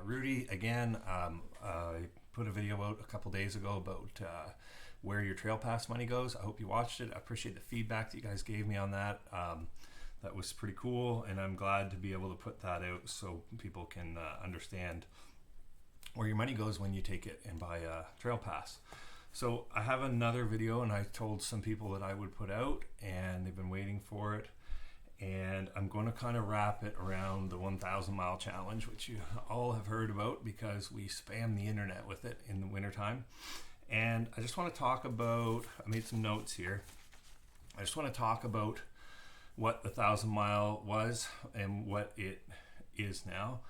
Rudy again. I put a video out a couple days ago about where your trail pass money goes. I hope you watched it. I appreciate the feedback that you guys gave me on that. That was pretty cool, and I'm glad to be able to put that out so people can understand where your money goes when you take it and buy a trail pass. So I have another video, and I told some people that I would put out, and they've been waiting for it. And I'm going to kind of wrap it around the 1,000 mile challenge, which you all have heard about because we spam the internet with it in the wintertime. And I just want to talk about, I made some notes here. I just want to talk about what the 1,000 mile was and what it is now.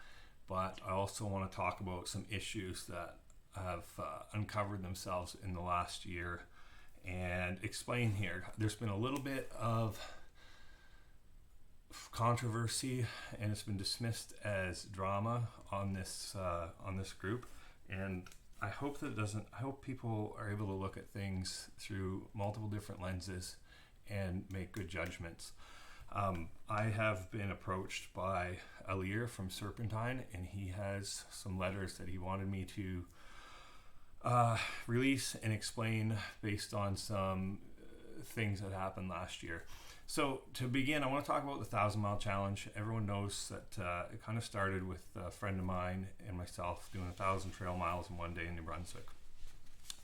But I also want to talk about some issues that have uncovered themselves in the last year and explain here. There's been a little bit of controversy, and it's been dismissed as drama on this group, and I hope that it doesn't. I hope people are able to look at things through multiple different lenses and make good judgments. I have been approached by Alyre from Serpentine, and he has some letters that he wanted me to release and explain based on some things that happened last year. So to begin, I want to talk about the 1,000 mile challenge. Everyone knows that it kind of started with a friend of mine and myself doing 1,000 trail miles in one day in New Brunswick.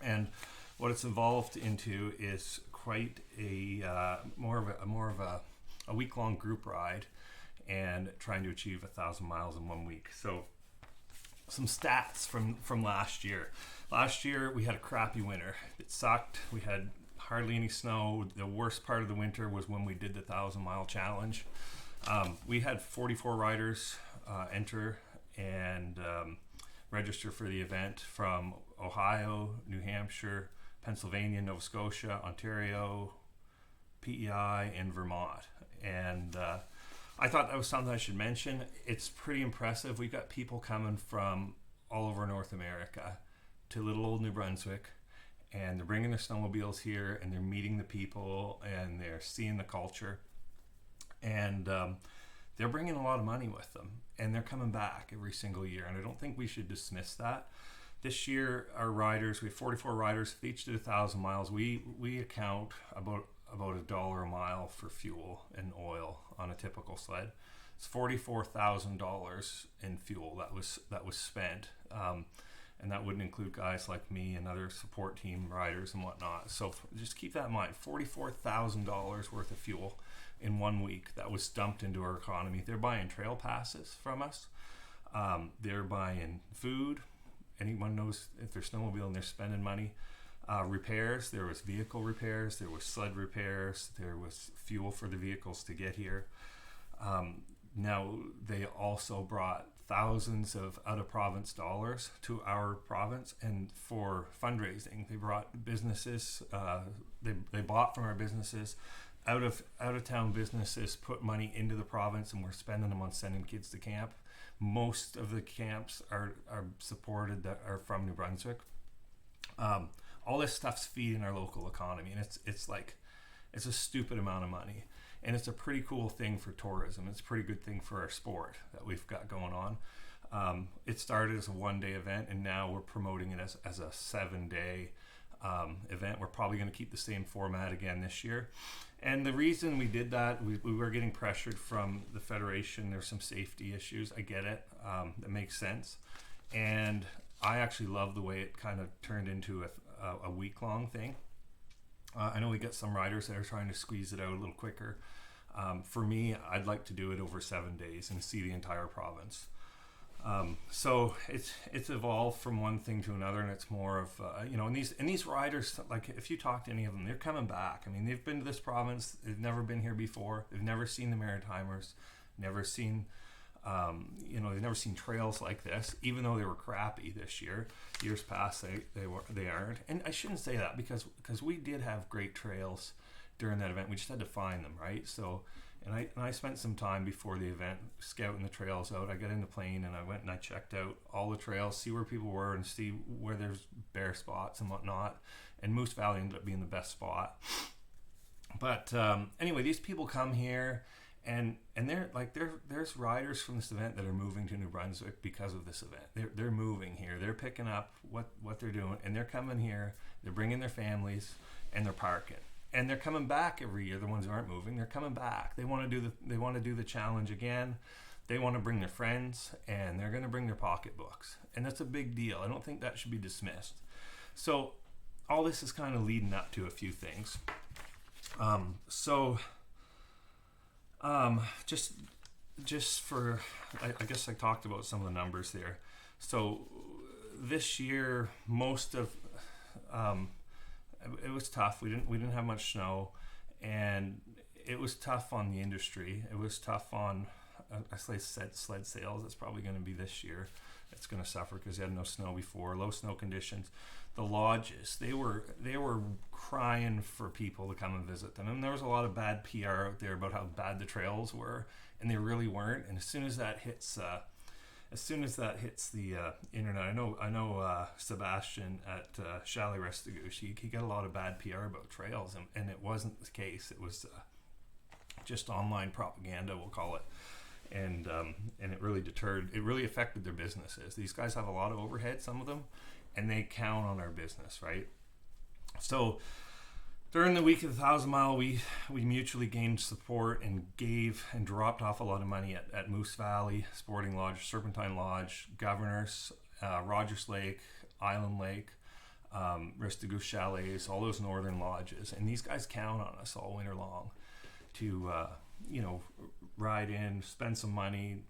And what it's evolved into is quite a more of a week-long group ride and trying to achieve 1,000 miles in 1 week. So some stats from last year. Last year we had a crappy winter. It sucked. We had hardly any snow. The worst part of the winter was when we did the 1,000 mile challenge. We had 44 riders enter and register for the event from Ohio, New Hampshire, Pennsylvania, Nova Scotia, Ontario, PEI, and Vermont. And I thought that was something I should mention. It's pretty impressive. We've got people coming from all over North America to little old New Brunswick, and they're bringing their snowmobiles here, and they're meeting the people, and they're seeing the culture, and they're bringing a lot of money with them, and they're coming back every single year, and I don't think we should dismiss that. This year, our riders, we have 44 riders. If they each did 1,000 miles, we account about $1 a mile for fuel and oil on a typical sled. It's $44,000 in fuel that was spent. And that wouldn't include guys like me and other support team riders and whatnot. So just keep that in mind, $44,000 worth of fuel in 1 week that was dumped into our economy. They're buying trail passes from us. They're buying food. Anyone knows if they're snowmobiling, they're spending money. Repairs, there was vehicle repairs, there was sled repairs, there was fuel for the vehicles to get here. Now, they also brought thousands of out-of-province dollars to our province, and for fundraising, they brought businesses. They bought from our businesses. Out-of-town businesses put money into the province, and we're spending them on sending kids to camp. Most of the camps are supported that are from New Brunswick. All this stuff's feeding our local economy, and it's a stupid amount of money. And it's a pretty cool thing for tourism. It's a pretty good thing for our sport that we've got going on. It started as a 1-day event, and now we're promoting it as a 7-day event. We're probably going to keep the same format again this year. And the reason we did that, we were getting pressured from the Federation. There's some safety issues. I get it. That makes sense. And I actually love the way it kind of turned into a week-long thing. I know we get some riders that are trying to squeeze it out a little quicker. For me, I'd like to do it over 7 days and see the entire province. So it's evolved from one thing to another, and it's more of and these riders, like if you talk to any of them, they're coming back. I mean, they've been to this province, they've never been here before, they've never seen the Maritimers, never seen they've never seen trails like this, even though they were crappy this year. Years past, they aren't. And I shouldn't say that because we did have great trails during that event. We just had to find them, right? So, and I spent some time before the event scouting the trails out. I got in the plane and I went and I checked out all the trails, see where people were and see where there's bare spots and whatnot. And Moose Valley ended up being the best spot. But anyway, these people come here And there's riders from this event that are moving to New Brunswick because of this event. They're moving here. They're picking up what they're doing, and they're coming here. They're bringing their families, and they're parking. And they're coming back every year. The ones who aren't moving, they're coming back. They want to do the challenge again. They want to bring their friends, and they're going to bring their pocketbooks. And that's a big deal. I don't think that should be dismissed. So all this is kind of leading up to a few things. Just for, I guess I talked about some of the numbers there. So this year, most of it was tough. We didn't have much snow, and it was tough on the industry. It was tough on sled sales. It's probably going to be this year. It's going to suffer because they had no snow before, low snow conditions. The lodges, they were crying for people to come and visit them, and there was a lot of bad PR out there about how bad the trails were, and they really weren't. And as soon as that hits the internet, I know Sebastian at Chalet Restigouche, he got a lot of bad PR about trails, and it wasn't the case. It was just online propaganda, we'll call it. And it really affected their businesses. These guys have a lot of overhead, some of them, and they count on our business, right? So during the week of the 1,000 Mile, we mutually gained support and gave and dropped off a lot of money at Moose Valley, Sporting Lodge, Serpentine Lodge, Governors, Rogers Lake, Island Lake, Restigouche Chalets, all those northern lodges. And these guys count on us all winter long to ride in, spend some money,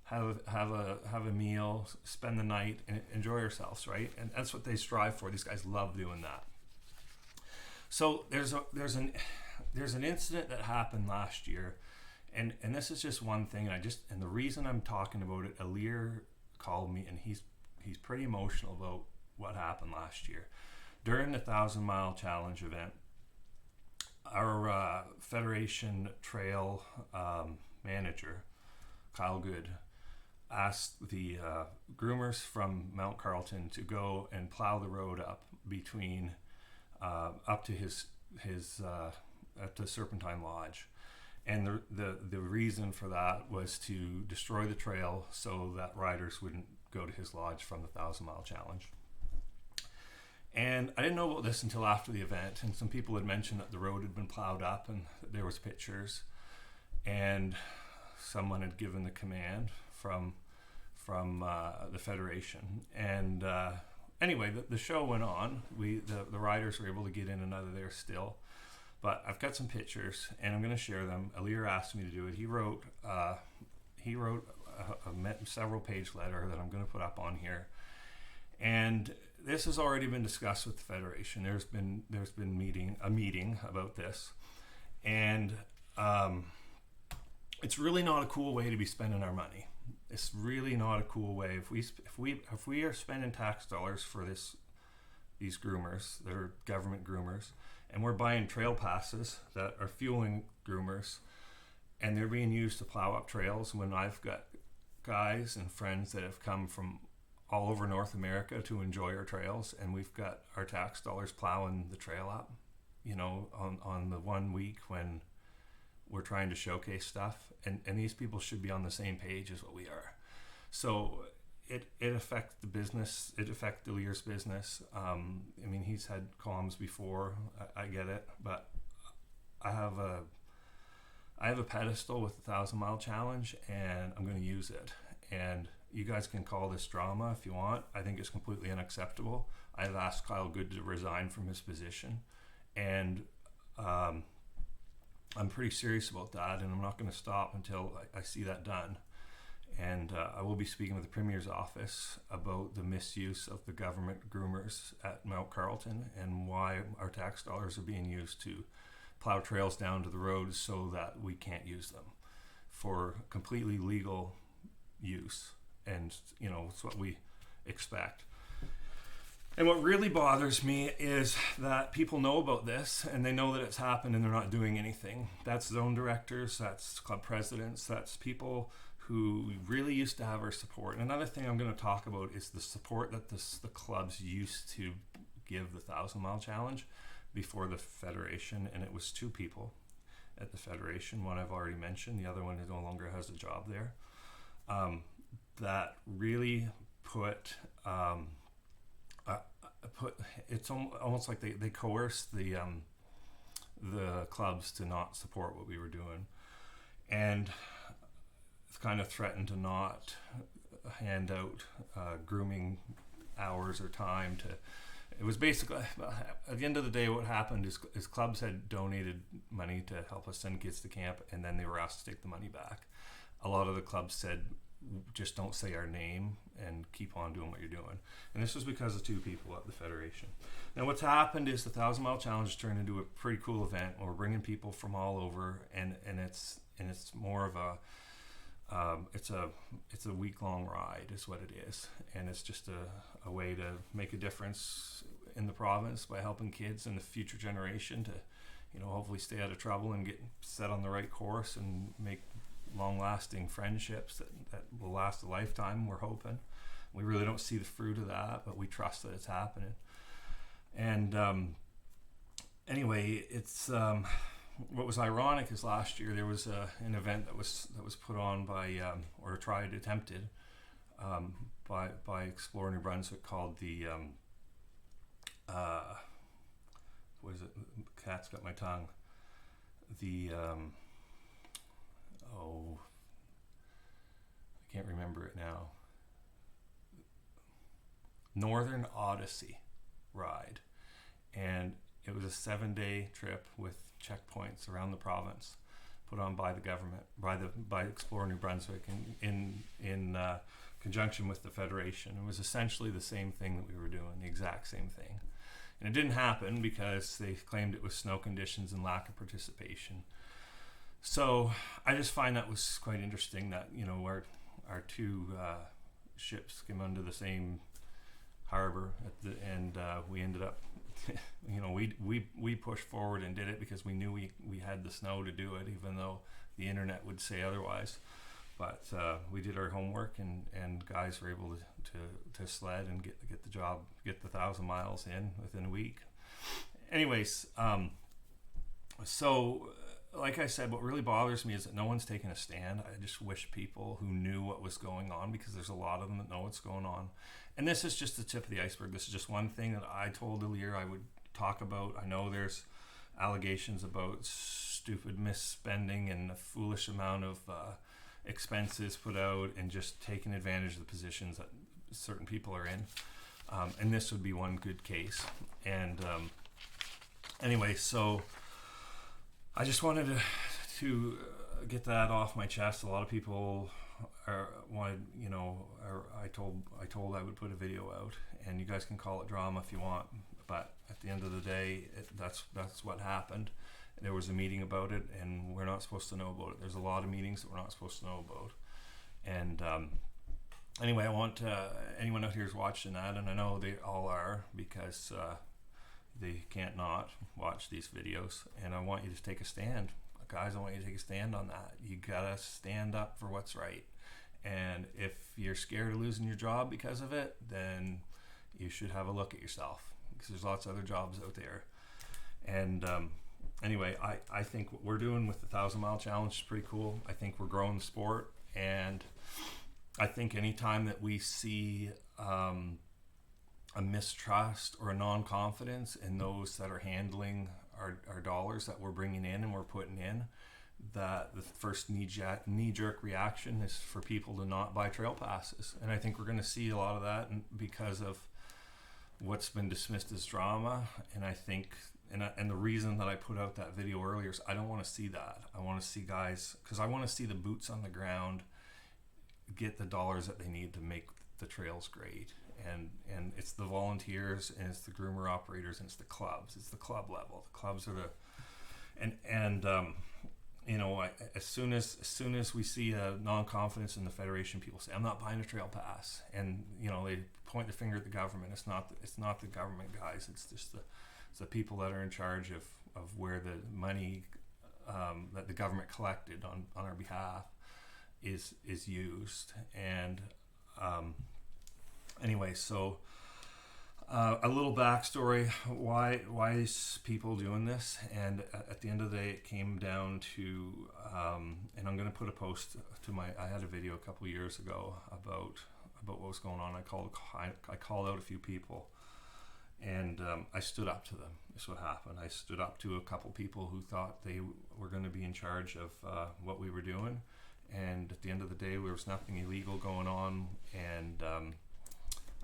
have a meal, spend the night, and enjoy ourselves, right? And that's what they strive for. These guys love doing that. So there's an incident that happened last year, and this is just one thing. And the reason I'm talking about it, Alyre called me, and he's pretty emotional about what happened last year during the 1,000 Mile Challenge event. Our Federation Trail manager, Kyle Good, asked the groomers from Mount Carleton to go and plow the road up between up to his at the Serpentine Lodge, and the reason for that was to destroy the trail so that riders wouldn't go to his lodge from the 1,000 Mile Challenge. And I didn't know about this until after the event, and some people had mentioned that the road had been plowed up and there was pictures, and someone had given the command from the Federation. And anyway, the show went on. The riders were able to get in and out of there still, but I've got some pictures and I'm going to share them. Alyre asked me to do it. He wrote a several page letter that I'm going to put up on here, and this has already been discussed with the Federation. There's been a meeting about this, and it's really not a cool way to be spending our money. It's really not a cool way. If we are spending tax dollars for these groomers, they're government groomers, and we're buying trail passes that are fueling groomers, and they're being used to plow up trails, when I've got guys and friends that have come from all over North America to enjoy our trails, and we've got our tax dollars plowing the trail up, on the 1 week when we're trying to showcase stuff, and these people should be on the same page as what we are. So it affects the business. It affects Alyre's business. He's had comms before. I get it, but I have a pedestal with the 1,000 Mile Challenge, and I'm going to use it. And you guys can call this drama if you want. I think it's completely unacceptable. I've asked Kyle Good to resign from his position, and I'm pretty serious about that, and I'm not going to stop until I see that done. And I will be speaking with the Premier's office about the misuse of the government groomers at Mount Carleton, and why our tax dollars are being used to plow trails down to the roads so that we can't use them for completely legal use. And it's what we expect. And what really bothers me is that people know about this, and they know that it's happened, and they're not doing anything. That's zone directors, that's club presidents, that's people who really used to have our support. And another thing I'm going to talk about is the support that the clubs used to give the 1,000 Mile Challenge before the Federation, and it was two people. at the Federation. One I've already mentioned, the other one no longer has a job there. That really put it's almost like they coerced the clubs to not support what we were doing, and kind of threatened to not hand out grooming hours or time to. It was basically, at the end of the day, what happened is clubs had donated money to help us send kids to camp, and then they were asked to take the money back. A lot of the clubs said, just don't say our name and keep on doing what you're doing. And this was because of two people at the Federation. Now what's happened is the 1,000 Mile Challenge has turned into a pretty cool event where we're bringing people from all over, and it's more of a it's a week-long ride is what it is, and it's just a way to make a difference in the province by helping kids and the future generation to, hopefully stay out of trouble and get set on the right course and make long-lasting friendships that will last a lifetime. We're hoping. We really don't see the fruit of that, but we trust that it's happening. And anyway, it's what was ironic is last year there was an event that was put on by attempted by Explore New Brunswick called the what is it? Cat's got my tongue. The I can't remember it now. Northern Odyssey ride, and it was a 7-day trip with checkpoints around the province, put on by the government, by Explore New Brunswick, in conjunction with the Federation. It was essentially the same thing that we were doing, the exact same thing, and it didn't happen because they claimed it was snow conditions and lack of participation. So I just find that was quite interesting that our two ships came under the same harbor and we ended up we pushed forward and did it because we knew we had the snow to do it, even though the internet would say otherwise. But we did our homework, and guys were able to sled and get the 1,000 miles in within a week. Anyways, so like I said, what really bothers me is that no one's taking a stand. I just wish people who knew what was going on, because there's a lot of them that know what's going on. And this is just the tip of the iceberg. This is just one thing that I told Alyre I would talk about. I know there's allegations about stupid misspending and a foolish amount of expenses put out and just taking advantage of the positions that certain people are in. And this would be one good case. And anyway, so I just wanted to get that off my chest. A lot of people wanted, I told I would put a video out, and you guys can call it drama if you want, but at the end of the day, that's what happened. There was a meeting about it, and we're not supposed to know about it. There's a lot of meetings that we're not supposed to know about. And anyway, I want anyone out here is watching that, and I know they all are, because they can't not watch these videos, and I want you to take a stand. Guys, I want you to take a stand on that. You gotta stand up for what's right. And if you're scared of losing your job because of it, then you should have a look at yourself, because there's lots of other jobs out there. And anyway, I think what we're doing with the 1,000 Mile Challenge is pretty cool. I think we're growing the sport, and I think anytime that we see a mistrust or a non-confidence in those that are handling our dollars that we're bringing in and we're putting in, that the first knee-jerk reaction is for people to not buy trail passes. And I think we're going to see a lot of that because of what's been dismissed as drama. And I think, and the reason that I put out that video earlier is I don't want to see that. I want to see guys, because I want to see the boots on the ground get the dollars that they need to make the trails great. And it's the volunteers, and it's the groomer operators, and it's the clubs. It's the club level. The clubs are as soon as we see a non-confidence in the Federation, people say, I'm not buying a trail pass, and they point the finger at the government. It's not the government, guys. It's just the people that are in charge of where the money that the government collected on our behalf is used. And anyway, so A little backstory: why is people doing this? And at the end of the day, it came down to, and I'm going to put a post to my. I had a video a couple of years ago about what was going on. I called out a few people, and I stood up to them. That's what happened. I stood up to a couple people who thought they were going to be in charge of what we were doing, and at the end of the day, there was nothing illegal going on, and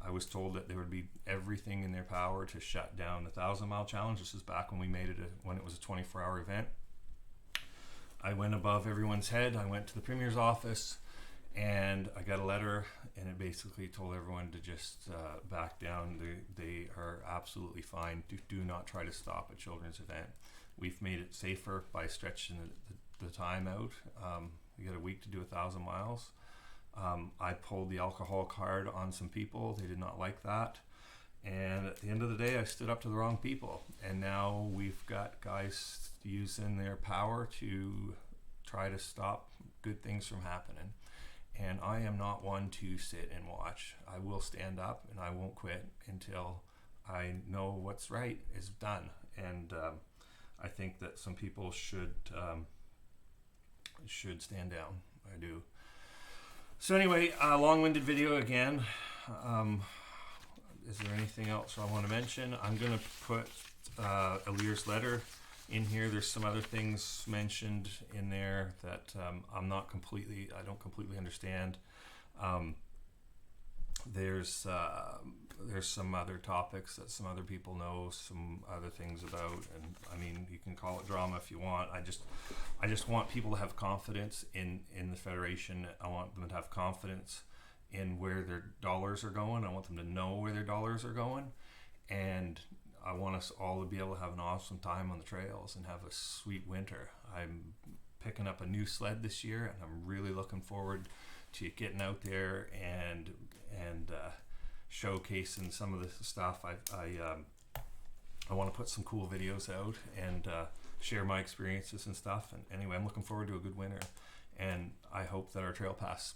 I was told that there would be everything in their power to shut down the 1,000-mile challenge. This is back when we made it when it was a 24-hour event. I went above everyone's head. I went to the Premier's office, and I got a letter, and it basically told everyone to just back down. They are absolutely fine. Do not try to stop a children's event. We've made it safer by stretching the time out. You got a week to do 1,000 miles. I pulled the alcohol card on some people. They did not like that. And at the end of the day, I stood up to the wrong people. And now we've got guys using their power to try to stop good things from happening. And I am not one to sit and watch. I will stand up and I won't quit until I know what's right is done. And I think that some people should stand down. I do. So anyway, long-winded video again. Is there anything else I want to mention? I'm going to put Alyre's letter in here. There's some other things mentioned in there that I don't completely understand. There's some other topics that some other people know some other things about, and I mean, you can call it drama if you want. I just want people to have confidence in the federation. I want them to have confidence in where their dollars are going. I want them to know where their dollars are going, and I want us all to be able to have an awesome time on the trails and have a sweet winter. I'm picking up a new sled this year, and I'm really looking forward to getting out there and showcasing some of the stuff. I want to put some cool videos out and share my experiences and stuff. And anyway, I'm looking forward to a good winter, and I hope that our trail pass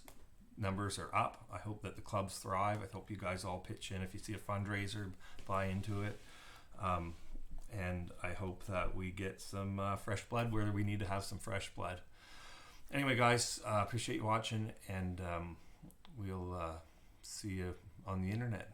numbers are up. I hope that the clubs thrive. I hope you guys all pitch in. If you see a fundraiser, buy into it. And I hope that we get some fresh blood where we need to have some fresh blood. Anyway, guys, appreciate you watching, and we'll see you on the internet.